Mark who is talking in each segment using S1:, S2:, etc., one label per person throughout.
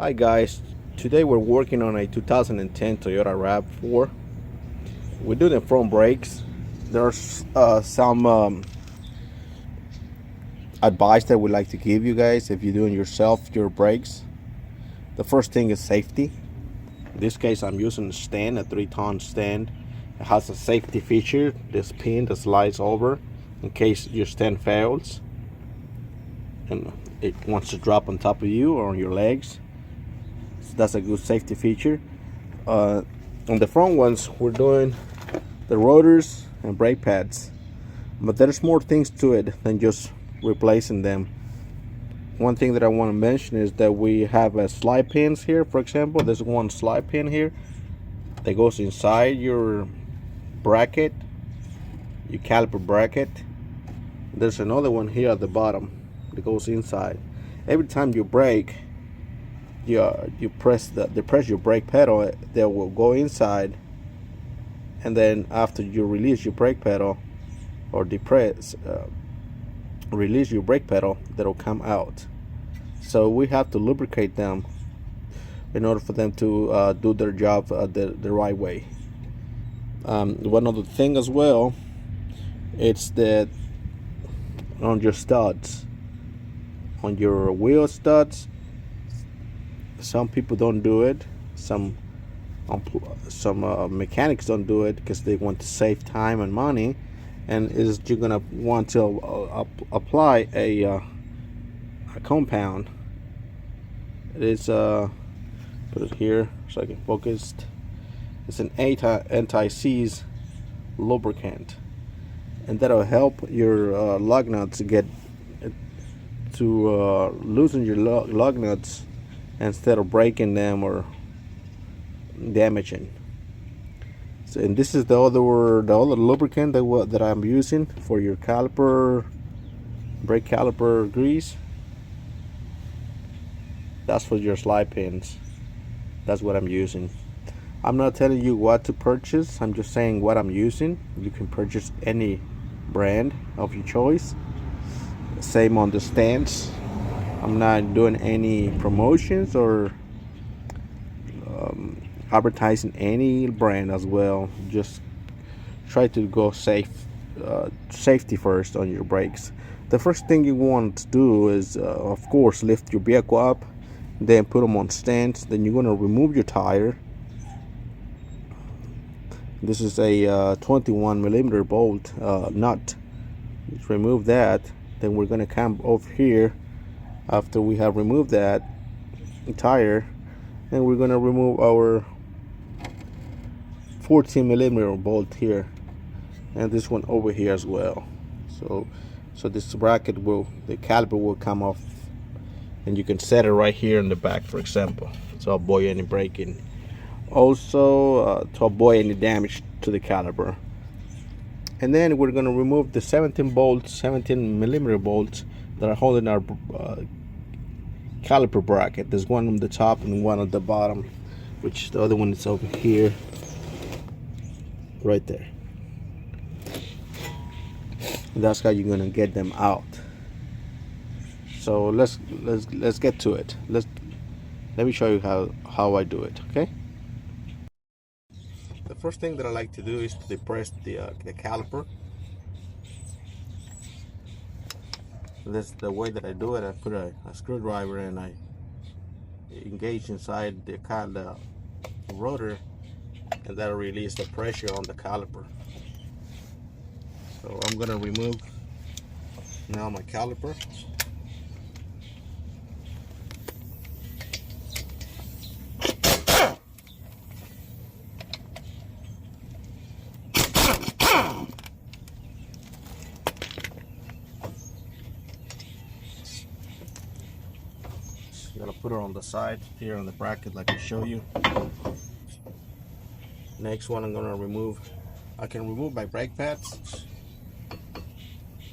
S1: Hi guys, today we're working on a 2010 Toyota RAV4. We're doing the front brakes. There's some advice that we'd like to give you guys if you're doing yourself your brakes. The first thing is safety. In this case I'm using a stand, a 3-ton stand. It has a safety feature, this pin that slides over in case your stand fails and it wants to drop on top of you or on your legs. That's a good safety feature. On the front ones we're doing the rotors and brake pads, but there's more things to it than just replacing them. One thing that I want to mention is that we have slide pins here. For example, there's one slide pin here that goes inside your bracket, your caliper bracket. There's another one here at the bottom that goes inside. Every time you brake, you press your brake pedal, they will go inside, and then after you release your brake pedal or release your brake pedal, that'll come out. So we have to lubricate them in order for them to do their job the right way. One other thing as well, it's that on your studs, on your wheel studs, some people don't do it. Some mechanics don't do it because they want to save time and money, and you're gonna want to apply a compound. It is put it here so I can focus. It's an anti-seize lubricant, and that'll help your lug nuts get to loosen your lug nuts instead of breaking them or damaging. So, and this is the other lubricant that I'm using for your caliper, brake caliper grease. That's for your slide pins. That's what I'm using. I'm not telling you what to purchase, I'm just saying what I'm using. You can purchase any brand of your choice. Same on the stands. I'm not doing any promotions or advertising any brand as well. Just try to go safety first on your brakes. The first thing you want to do is of course lift your vehicle up, then put them on stands. Then you're going to remove your tire. This is a 21 millimeter bolt nut. Just remove that. Then we're going to come over here after we have removed that tire, and we're going to remove our 14 millimeter bolt here, and this one over here as well. So this bracket the caliper will come off, and you can set it right here in the back, for example, to avoid any breaking. Also to avoid any damage to the caliper. And then we're going to remove the 17 millimeter bolts that are holding our caliper bracket. There's one on the top and one on the bottom, which the other one is over here, right there. And that's how you're gonna get them out. So let's get to it. Let me show you how I do it. Okay. The first thing that I like to do is to depress the caliper. That's the way that I do it. I put a screwdriver and I engage inside the rotor, and that'll release the pressure on the caliper. So I'm gonna remove now my caliper. Gotta put it on the side here on the bracket like I show you. Next one I'm gonna remove. I can remove my brake pads,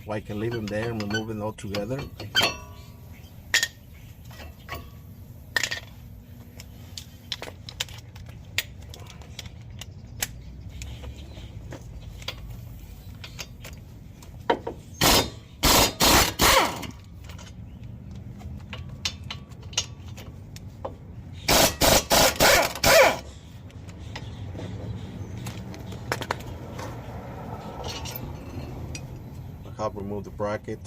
S1: or I can leave them there and remove them all together. top, remove the bracket.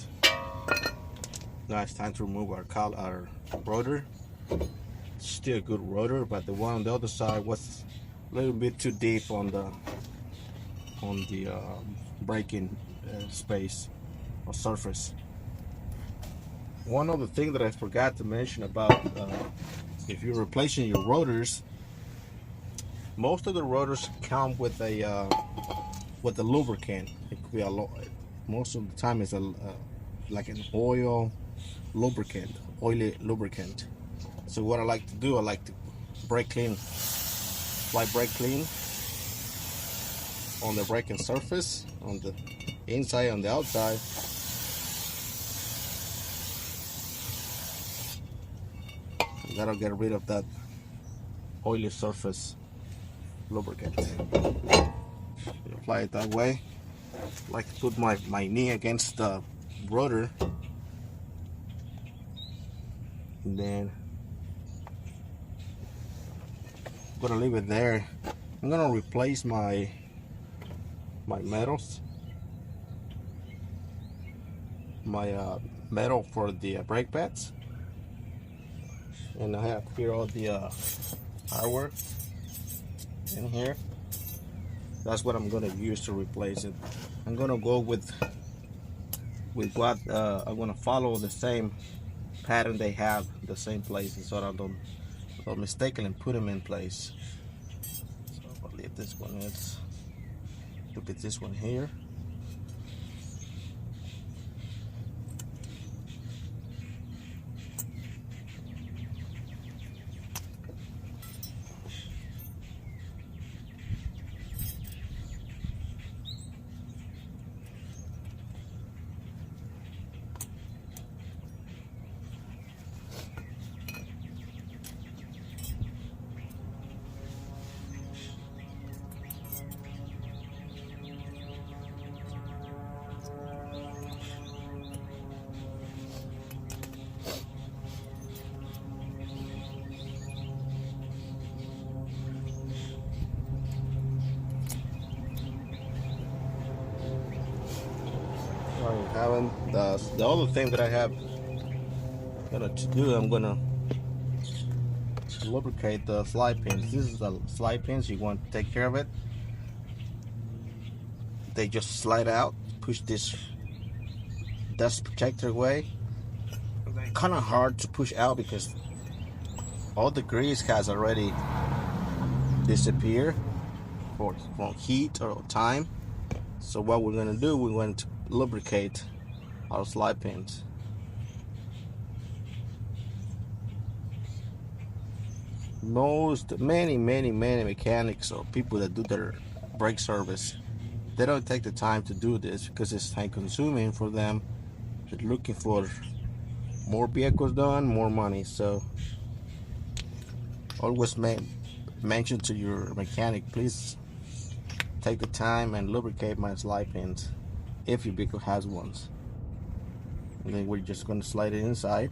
S1: Now it's time to remove our rotor. Still a good rotor, but the one on the other side was a little bit too deep on the braking space or surface. One other thing that I forgot to mention about if you're replacing your rotors, most of the rotors come with a lubricant. It could be most of the time it's like an oily lubricant. So what I like to do, I like to brake clean, like brake clean on the braking surface, on the inside, on the outside. That'll get rid of that oily surface lubricant. You apply it that way. I like to put my knee against the rotor, and then I'm gonna leave it there. I'm gonna replace my metals, my metal for the brake pads, and I have here all the hardware in here. That's what I'm gonna use to replace it. I'm gonna go with what I'm gonna follow the same pattern they have, the same places, so I don't mistakenly put them in place. So I believe this one is. Look at this one here. The other thing that I have to do, I'm gonna lubricate the slide pins. This is the slide pins. You want to take care of it. They just slide out. Push this dust protector away. Kind of hard to push out because all the grease has already disappeared from heat or time. So what we're gonna do, we're going to lubricate our slide pins. Many mechanics or people that do their brake service, they don't take the time to do this because it's time consuming for them. They're looking for more vehicles done, more money. So always mention to your mechanic, please take the time and lubricate my slide pins if your vehicle has ones. And then we're just going to slide it inside.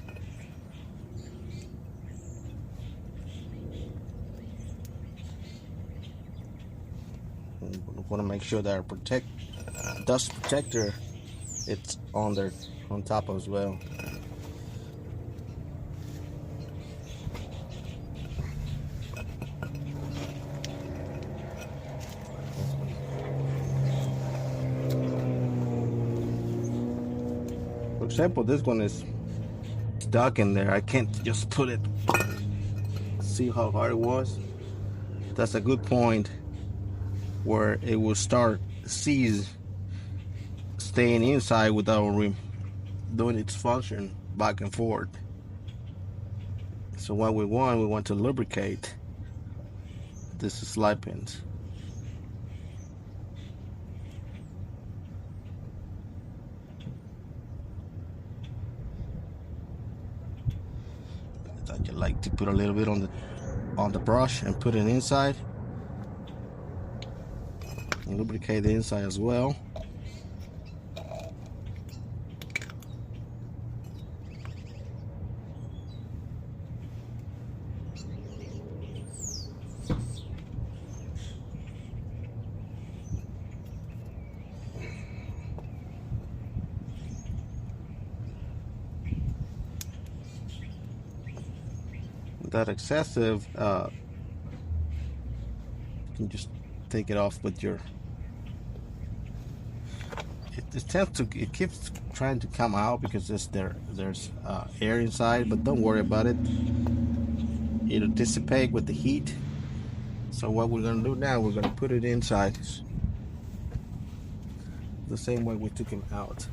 S1: And we want to make sure that our dust protector, it's on there, on top as well. For example, this one is stuck in there. I can't just put it. See how hard it was? That's a good point where it will start seize, staying inside without doing its function back and forth. So what we want to lubricate this slide pins. I like to put a little bit on the brush and put it inside and lubricate the inside as well. that excessive, you can just take it off with your. It keeps trying to come out because there's air inside, but don't worry about it. It'll dissipate with the heat. So what we're gonna do now, we're gonna put it inside the same way we took him out.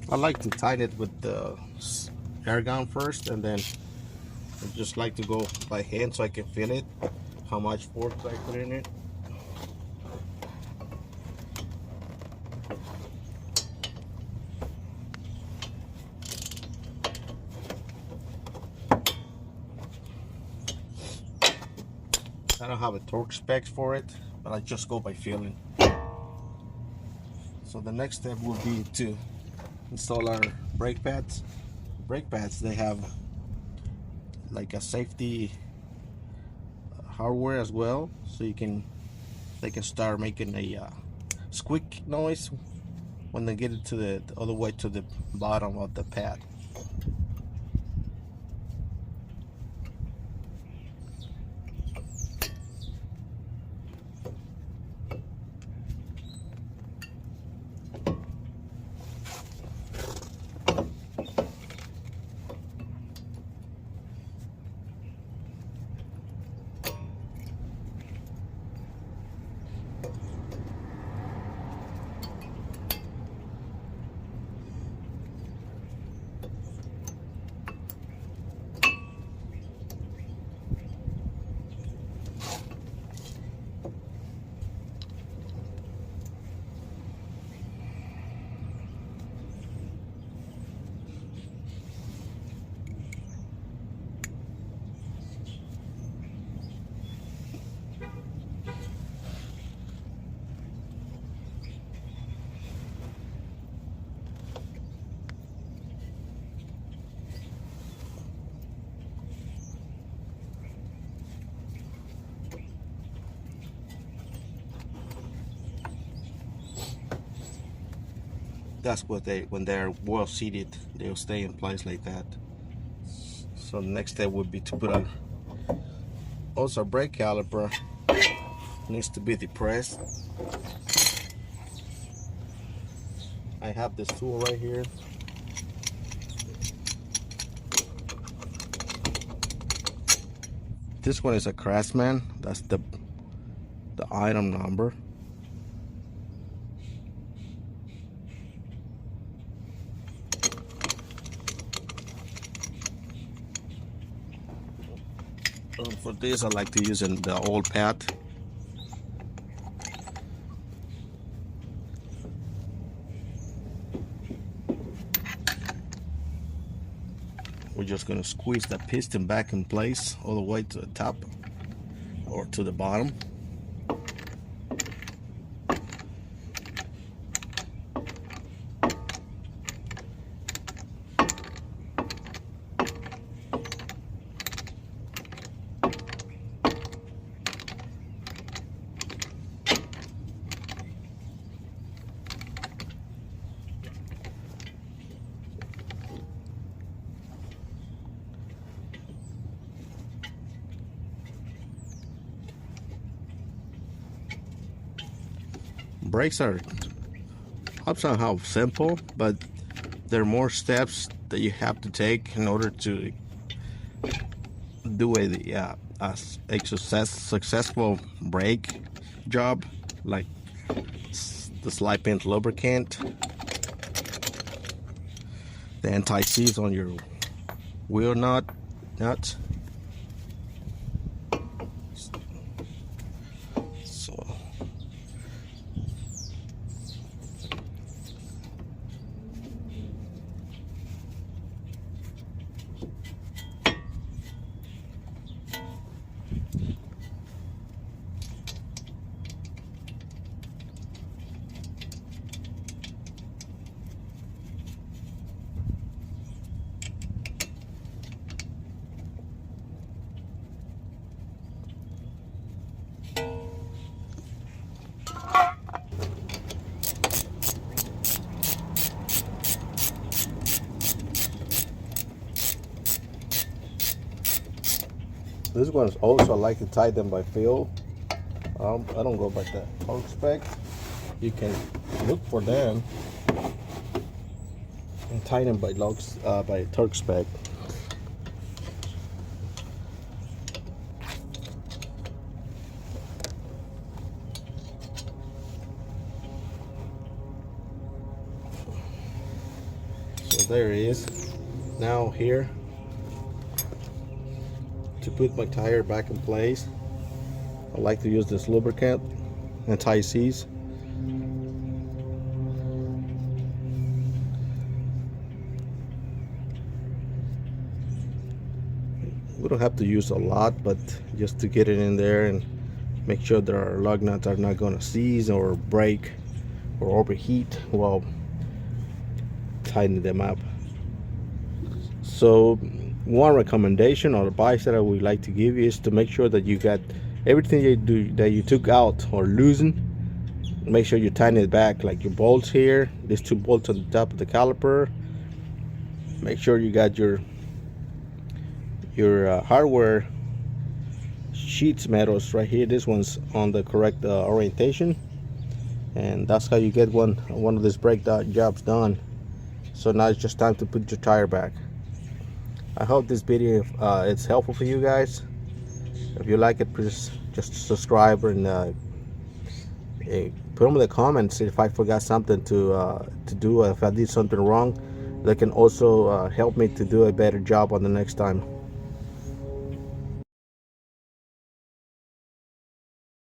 S1: I like to tighten it with the air gun first, and then I just like to go by hand so I can feel it, how much force I put in it. I don't have a torque specs for it, but I just go by feeling. So the next step will be to install our brake pads. Brake pads, they have like a safety hardware as well, so they can start making a squeak noise when they get it to the other way to the bottom of the pad. That's what when they're well seated, they'll stay in place like that. So the next step would be to put on. Also, brake caliper needs to be depressed. I have this tool right here. This one is a Craftsman. That's the item number. For this, I like to use the old pad. We're just going to squeeze the piston back in place all the way to the top or to the bottom. Brakes are somehow simple, but there are more steps that you have to take in order to do a successful brake job, like the slide pin lubricant, the anti-seize on your wheel nuts. This one's also, I like to tie them by feel. I don't go by the torque spec. You can look for them and tie them by by torque spec. So there it is. Now here, to put my tire back in place, I like to use this lubricant, anti-seize. We don't have to use a lot, but just to get it in there and make sure that our lug nuts are not going to seize or break or overheat while tightening them up. So one recommendation or advice that I would like to give you is to make sure that you got everything that you took out or loosened. Make sure you tighten it back, like your bolts here, these 2 bolts on the top of the caliper. Make sure you got your hardware sheets metals right here. This one's on the correct orientation, and that's how you get one of these brake jobs done. So now it's just time to put your tire back. I hope this video is helpful for you guys. If you like it, please just subscribe and put them in the comments if I forgot something to do. If I did something wrong, they can also help me to do a better job on the next time.